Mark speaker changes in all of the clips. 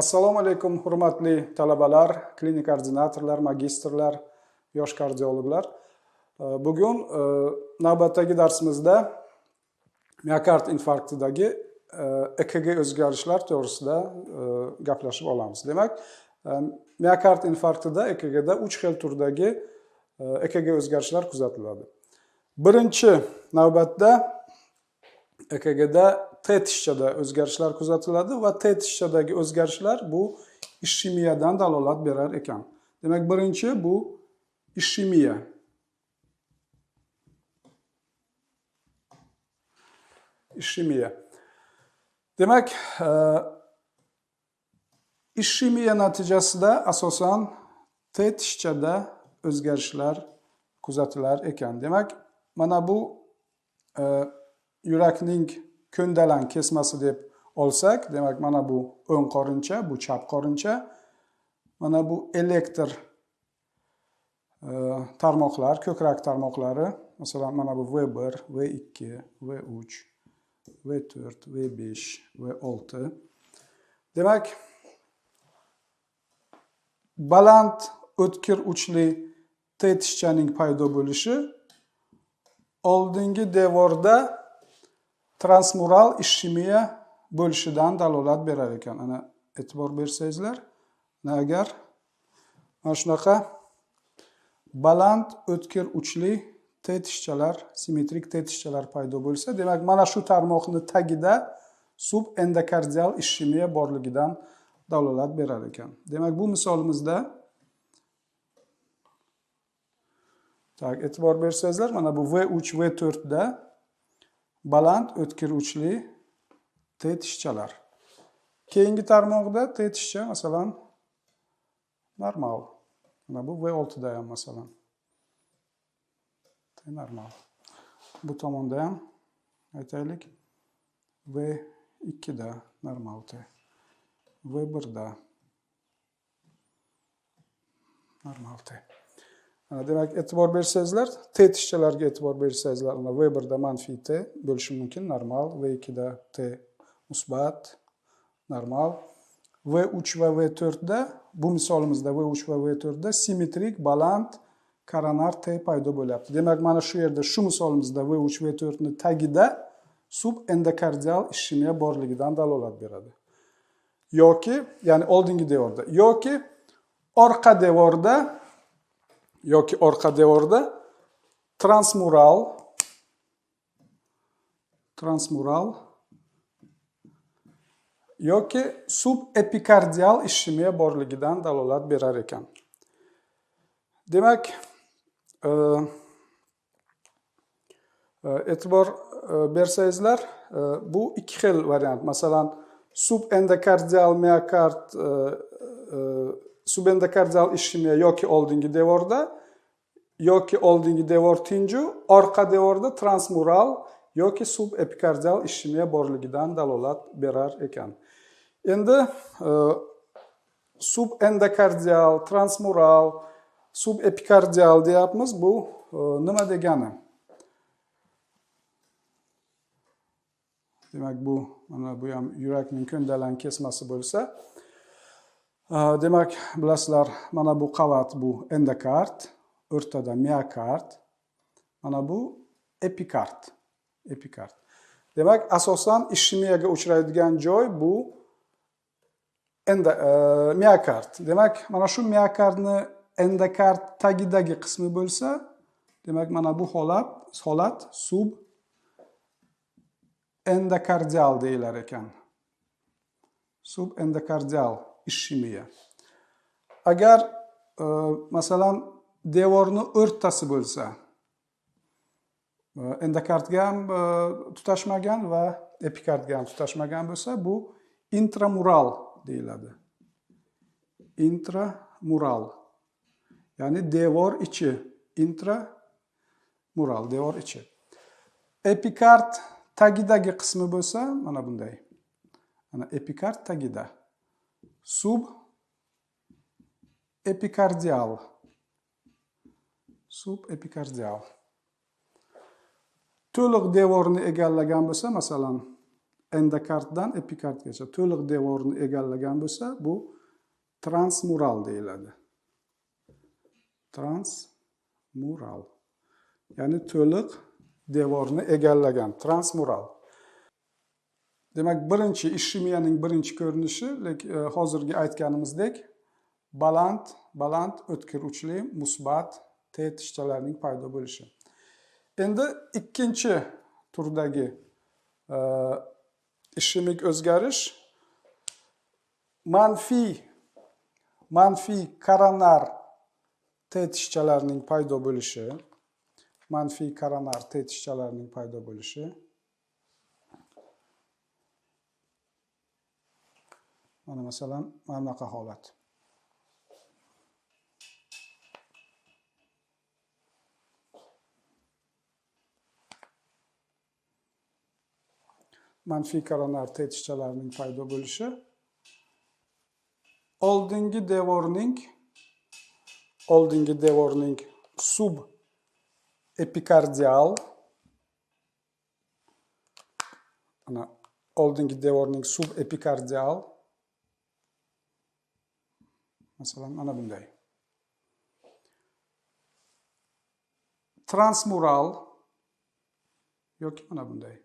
Speaker 1: Assalomu alaykum, hurmatli talabalar, klinik koordinatorlar, magistrlar, yosh kardiologlar. Bugun navbatdagi darsimizda miokard infarktidagi EKG o'zgarishlar to'g'risida gaplashib olamiz. Demak, miokard infarktida EKGda 3 xil turdagi EKG o'zgarishlar kuzatiladi. Birinchi navbatda EKGda T tishchada o'zgarishlar kuzatiladi va T tishchadagi o'zgarishlar bu ishemiyadan dalolat berar ekan. Demak, birinchi bu ishemiya. Ishemiya. Demak, ishemiya natijasida asosan T tishchada o'zgarishlar kuzatilar ekan. Demak, mana bu yurakning ko'ndalang kesmasi deb olsak, demak, mana bu o'ng qorincha, bu chap qorincha, mana bu elektr tarmoqlar, ko'krak tarmoqlari, masalan, mana bu V1, V2, V3, V4, V5, V6. Demak, baland o'tkir uchli T tishchaning paydo bo'lishi oldingi devorda transmural ishemiya bo'lishidan dalolat berar ekan. Ana e'tibor bersangizlar, agar mana shunaqa baland o'tkir uchli T tishchalar, simmetrik T tishchalar paydo bo'lsa, demak, mana shu tarmoqni tagida subendokardial ishemiya borligidan dalolat berar ekan. Demak, bu misolimizda e'tibor bersangizlar, mana bu V3, V4 da baland o'tkir uchli T tishchalar. Keyingi tarmoqda T tishcha masalan normal. Mana bu V6 da ham masalan T normal. Bu tomonda ham aytaylik V2 da normal T. V1 da normal T. Demak, e'tibor bersangizlar, T tishchalarga e'tibor bersangizlar, V1 da manfiy T bo'lishi mumkin, normal, V2 da T musbat, normal. V3 va V4 da, bu misolimizda V3 va V4 da simmetrik baland koronar T paydo bo'lyapti. Demak, mana shu yerda shu misolimizda V3 V4 ni tagida subendokardial ishemiya borligidan dalolat beradi. Yoki, ya'ni oldingi devorda, yoki orqa devorda transmural yoki subepikardial ishemiya borligidan dalolat berar ekan. Demak, e'tibor bersangizlar, bu ikki xil variant. Masalan, subendokardial miokard subendokardial ishemiya yoki oldingi devorda, yoki oldingi devor tinju, orqa devorda transmural yoki subepikardial ishemiya borligidan dalolat berar ekan. Endi subendokardial, transmural, subepikardial deyapmiz. Bu nima degani? Demak, bu mana bu ham yurakning ko'ndalang kesmasi bo'lsa, demak, bilasizlar, mana bu qavat bu endokard, o'rtada miokard, mana bu epikard. Demak, asosan ishemiyaga uchraydigan joy bu miokard. Demak, mana shu miokardni endokard tagidagi qismi bo'lsa, demak, mana bu holat subendokardial deyilar ekan. Subendokardial ishemiya. Agar masalan devorni o'rtasi bo'lsa, endokardga ham tutashmagan va epikardga ham tutashmagan bo'lsa, bu intramural deyiladi. Intramural. Ya'ni devor ichi, intramural, devor ichi. Epikard tagidagi qismi bo'lsa, mana bunday. Mana epikard tagida. Subepikardial. To'liq devorni egallagan bo'lsa, masalan, endokarddan epikardgacha to'liq devorni egallagan bo'lsa, bu transmural deyiladi. Transmural. Ya'ni to'liq devorni egallagan, transmural. Demak, birinchi ishemiyaning birinchi ko'rinishi, hozirgi aytganimizdek, baland, o'tkir uchli, musbat T tishchalarining paydo bo'lishi. Endi ikkinchi turdagi ishemik o'zgarish manfiy koronar T tishchalarining paydo bo'lishi. Manfiy koronar T tishchalarining paydo bo'lishi. Mana masalan, mana bunaqa holat. Manfiy koronar T tishchalarining paydo bo'lishi oldingi devorning sub epikardial, ana oldingi devorning sub epikardial, masalan mana bunday. Transmural yoki mana bunday.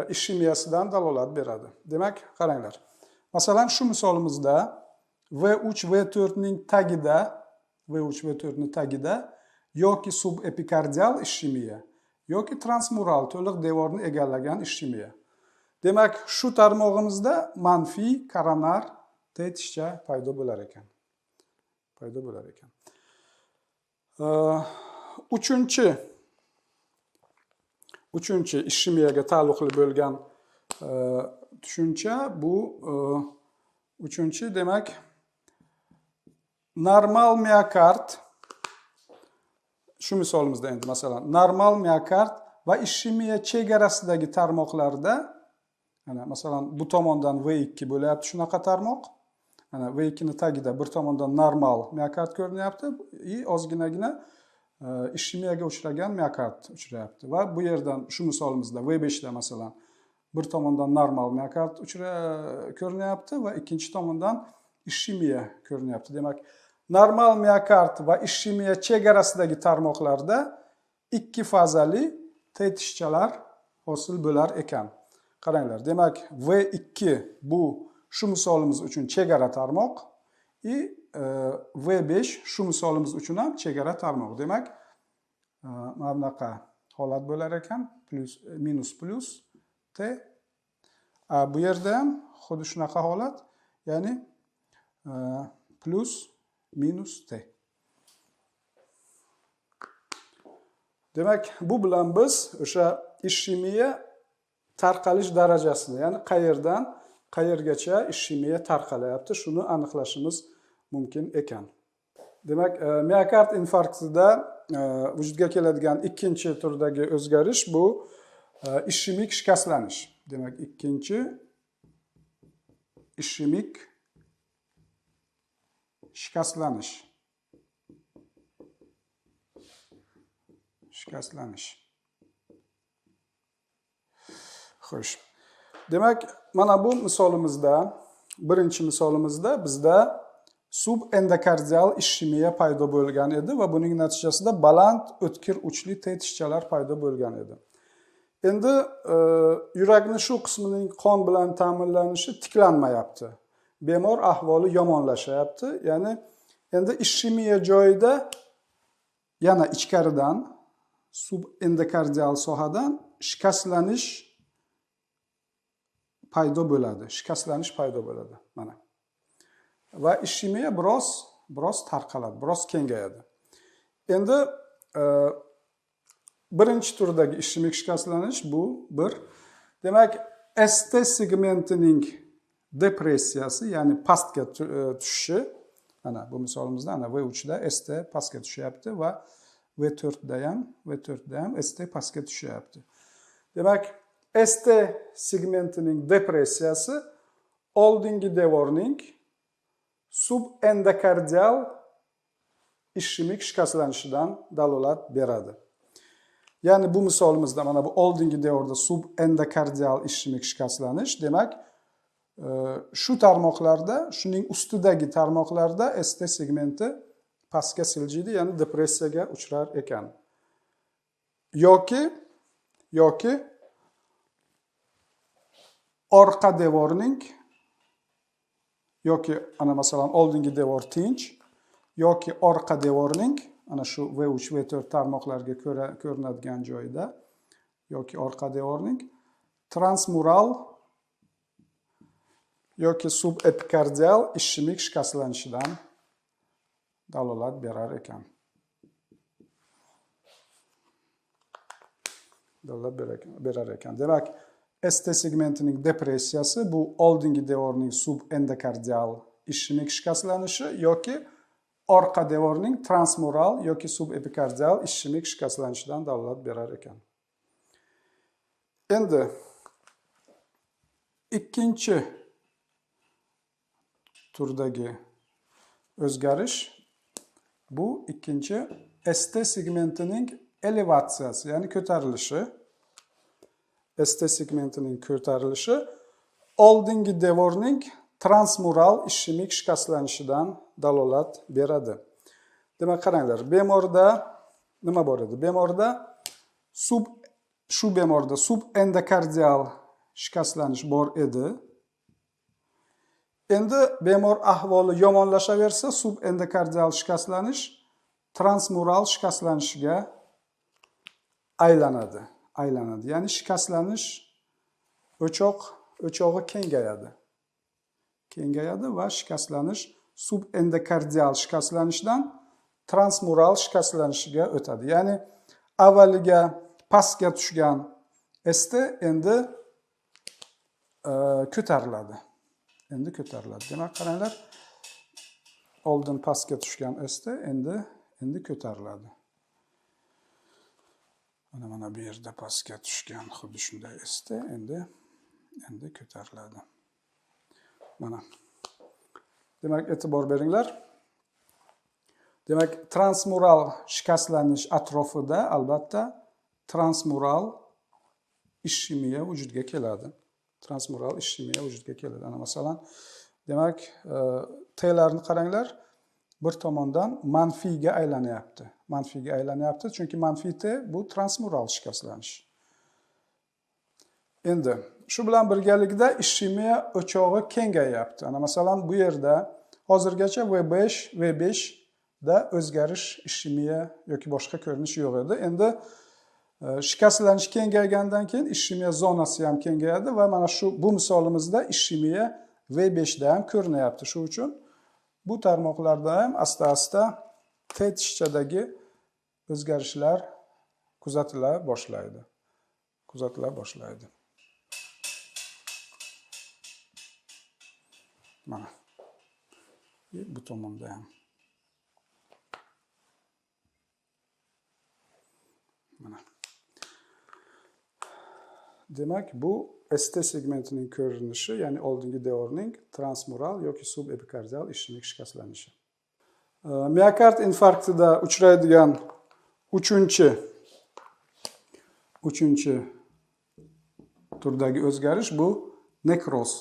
Speaker 1: Ishemiyasidan dalolat beradi. Demak, qaranglar. Masalan, shu misolimizda V3, V4ning tagida yoki subepikardial ishemiya yoki transmural to'liq devorni egallagan ishemiya. Demak, shu tarmog'imizda manfiy koronar T tishcha paydo bo'lar ekan. Uchinchi ishemiyaga taalluqli bo'lgan tushuncha bu uchinchi, demak, normal miokard. Shu misolimizda endi masalan normal miokard va ishemiya chegarasidagi tarmoqlarda, ana masalan bu tomondan V2 bo'lyapti shunaqa tarmoq. Ana V2 ning tagida bir tomondan normal miokard ko'rinyapti, ozginagina ishemiyaga uchragan miokard uchrayapti va bu yerdan shu misolimizda V5 da masalan bir tomondan normal miokard ko'rinyapti va ikkinchi tomondan ishemiya ko'rinyapti. Demak, normal miokard va ishemiya chegarasidagi tarmoqlarda ikki fazali T tishchalar hosil bo'lar ekan. Qaranglar, demak, V2 bu shu misolimiz uchun chegara tarmoq, V5 shu misolimiz uchun ham chegara tarmoq. Demak, mana bunaqa holat bo'lar ekan, minus T. Bu yerda ham xuddi shunaqa holat, ya'ni plus minus T. Demak, bu bilan biz o'sha ishemiya tarqalish darajasini, ya'ni qayerdan qayergacha ishemiya tarqalayapti, shuni aniqlashimiz mumkin ekan. Demak, miokard infarktida vujudga keladigan ikkinchi turdagi o'zgarish bu ishemik shikastlanish. Demak, ikkinchi ishemik shikastlanish. Xo'sh. Demak, mana bu misolimizda, birinchi misolimizda bizda subendokardial ishemiya paydo bo'lgan edi va buning natijasida baland, o'tkir uchli T tishchalar paydo bo'lgan edi. Endi yurakning shu qismining qon bilan ta'minlanishi tiklanmayapti. Bemor ahvoli yomonlashyapti. Ya'ni endi ishemiya joyida yana ichkaridan subendokardial sohadan shikastlanish paydo bo'ladi. Mana. Va ishemiya biroz tarqaladi, biroz kengayadi. Endi birinchi turdagi ishemik shikastlanish bu bir. Demak, ST segmentining depressiyasi, ya'ni pastga tushishi. Mana bu misolimizda ana V3 da ST pastga tushyapti va V4 da ham ST pastga tushyapti. Demak, ST segmentining depressiyasi oldingi devorning subendokardial ishemik shikastlanishidan dalolat beradi. Ya'ni bu misolimizda mana bu oldingi devorda subendokardial ishemik shikastlanish, demak, shu tarmoqlarda, shuning ustidagi tarmoqlarda ST segmenti pastga siljiydi, ya'ni depressiyaga uchrar ekan. Yoki orqa devorning yoki ana masalan oldingi devor tinch, yoki orqa devorning ana shu V3, V4 tarmoqlarga ko'rinadigan joyda yoki orqa devorning transmural yoki subepikardial ishemik shikastlanishidan dalolat berar ekan. Demak, ST segmentining depressiyasi bu oldingi devorning subendokardial ishemik shikastlanishi yoki orqa devorning transmural yoki subepikardial ishemik shikastlanishidan dalolat berar ekan. Endi ikkinchi turdagi o'zgarish bu ikkinchi ST segmentining elevatsiyasi, ya'ni ko'tarilishi. ST segmentining ko'tarilishi oldingi devorning transmural ishemik shikastlanishidan dalolat beradi. Demak, qaranglar, bemorda nima bor edi? Bemorda subendokardial shikastlanish bor edi. Endi bemor ahvoli yomonlashaversa, subendokardial shikastlanish transmural shikastlanishga aylanadi. Ya'ni shikastlanish o'chog'i kengayadi va shikastlanish subendokardial shikastlanishdan transmural shikastlanishiga o'tadi. Ya'ni avvaliga pastga tushgan ST endi ko'tariladi. Demak, qaranglar, oldin pastga tushgan ST endi ko'tariladi. Mana bu yerda pastga tushgan xuddi shunday ST endi ko'tariladi. Mana. Demak, e'tibor beringlar. Demak, transmural shikastlanish atrofida albatta transmural ishemiya vujudga keladi. Ana masalan, demak, T'larni qaranglar, bir tomondan manfiyga aylanyapti. Chunki manfiy T bu transmural shikastlanish. Endi shu bilan birgalikda ishemiya o'chog'i kengayapti. Ana masalan, bu yerda hozirgacha V5 da o'zgarish, ishemiya yoki boshqa ko'rinish yo'q edi. Endi shikastlanish kengaygandan keyin ishemiya zonasi ham kengayadi va mana bu misolimizda ishemiya V5 da ham ko'rinyapti. Shu uchun bu tarmoqlarda ham asta-asta T tishchadagi o'zgarishlar kuzatila boshlaydi. Mana. Bu tomonda ham. Mana. Demak, bu ST segmentining ko'rinishi, ya'ni oldingi devorning transmural yoki subepikardial ishemik shikastlanishi. Miokard infarktida uchraydigan uchinchi turdagi o'zgarish bu nekroz.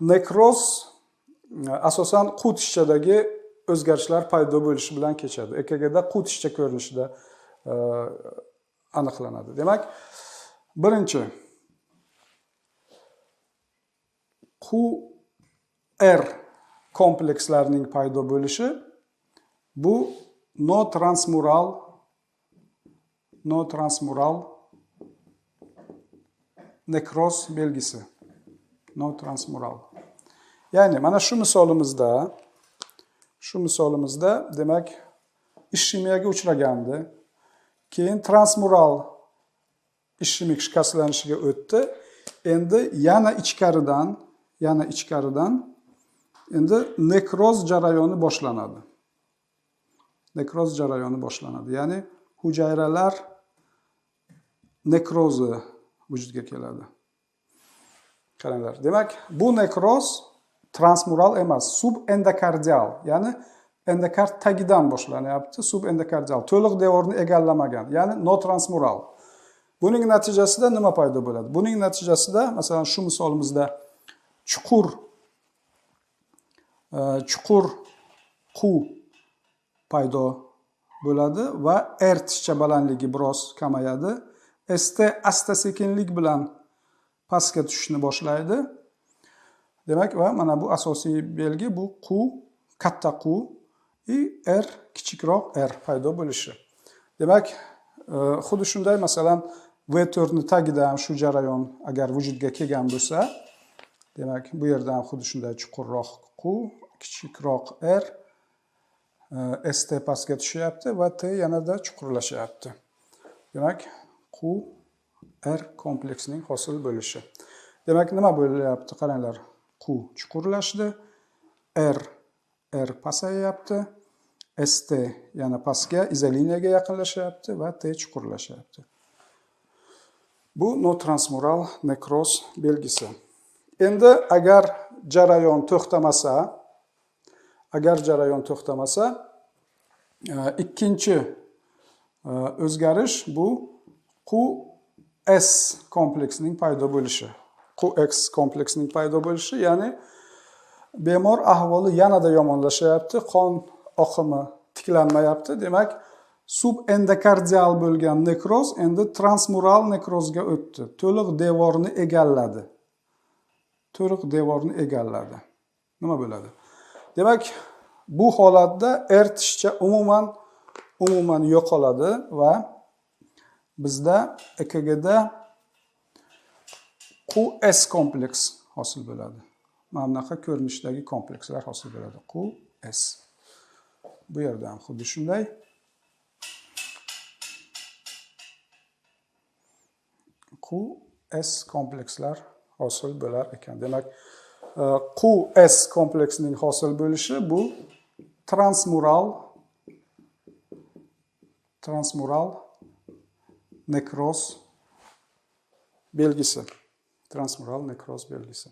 Speaker 1: Nekroz asosan qut tishchadagi o'zgarishlar paydo bo'lishi bilan kechadi. EKGda qut tishcha ko'rinishida aniqlanadi. Demak, birinchi QR komplekslarining paydo bo'lishi bu no transmural nekroz belgisi. Ya'ni mana shu misolimizda demak ishemiyaga uchragandi. Keyin transmural ishemik shikastlanishiga o'tdi. Endi yana ichkaridan endi nekroz jarayoni boshlanadi. Ya'ni hujayralar nekrozi vujudga keladi. Qaranglar. Demak, bu nekroz transmural emas, subendokardial, ya'ni endokard tagidan boshlanyapti, subendokardial, to'liq devorni egallamagan, ya'ni notransmural. Buning natijasida nima paydo bo'ladi? Buning natijasida, masalan, shu misolimizda chuqur qu paydo bo'ladi va R tishcha balandligi biroz kamayadi. ST asta-sekinlik bilan pastga tushishni boshlaydi. Demak, va mana bu asosiy belgi, bu qu, katta qu, R kichikroq R paydo bo'lishi. Demak, xuddi shunday, masalan, V4 ni tagida ham shu jarayon agar vujudga kelgan bo'lsa, demak, bu yerda ham xuddi shunday chuqurroq qu, kichikroq R, ST pastga tushyapti va T yanada chuqurlashyapti. Demak, qu R kompleksining hosil bo'lishi. Demak, nima bo'lyapti? Qaranglar, qu chuqurlashdi, R pasayyapti, ST yana pastga, izoliniyaga yaqinlashyapti va T chuqurlashyapti. Bu notransmural nekroz belgisi. Endi agar jarayon to'xtamasa, ikkinchi o'zgarish bu QS kompleksining paydo bo'lishi. QX kompleksining paydo bo'lishi, ya'ni bemor ahvoli yanada yomonlashyapti, qon oqimi tiklanmayapti. Demak, subendokardial bo'lgan nekroz endi transmural nekrozga o'tdi. To'liq devorni egalladi. Nima bo'ladi? Demak, bu holatda R tishcha umuman yo'qoladi va bizda EKGda QS kompleks hosil bo'ladi. Mana bunaqa ko'rinishdagi komplekslar hosil bo'ladi. QS. Bu yerda ham xuddi shunday. QS komplekslar hosil bo'lar ekan. Demak, QS kompleksining hosil bo'lishi bu transmural nekroz belgisi. Transmural nekroz belgisi.